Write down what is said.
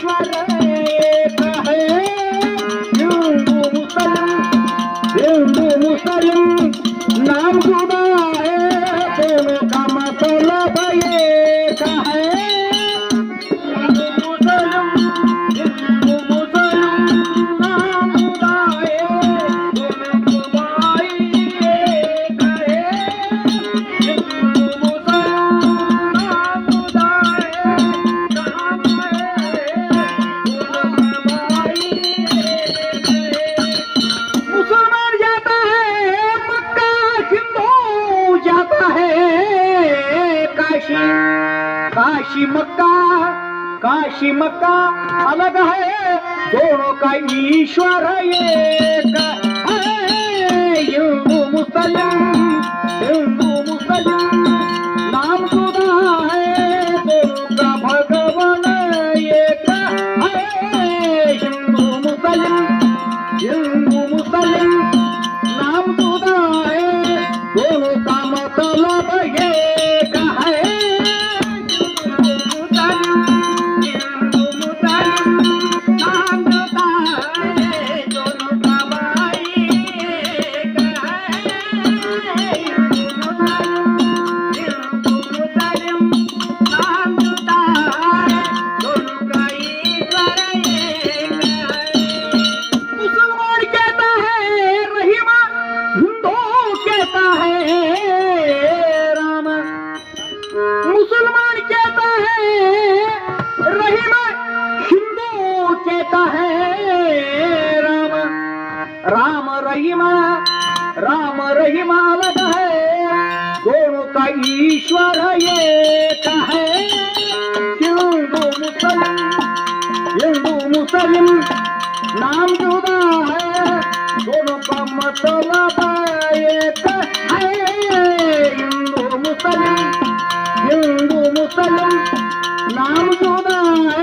ईश्वर एक है। हिंदू मुसलिम नाम जुदा है, दोनों का मतलब एक है। हिंदू मुसलिम नाम जुदा है, दोनों का भाई एक है। हिंदू मुसलिम नाम जुदा है, नाम है, दोनों का भाई एक है। मुसलमान जाता है मक्का, हिंदू जाता है काशी। काशी मक्का अलग है, दोनों का ईश्वर एक है। हिंदू मुसलिम नाम जुदा है, दोनों का भगवान एक है। हिंदू मुसलिम नाम जुदा है, दोनों का मतलब एक है। हिंदू मुसलिम नाम जुदा है, दोनों का भाई एक है। हिंदू मुसलिम नाम जुदा है, दोनों का ईश्वर एक है। मुसलमान कहता है रहीम, हिंदू कहता है राम। मुसलमान कहता है रहीम, हिंदू कहता है राम। राम रहीम अलग है, दोनों का ईश्वर एक है। हिंदू मुसलिम नाम जुदा है, दोनों का मतलब एक है। हिंदू मुसलिम नाम जुदा है,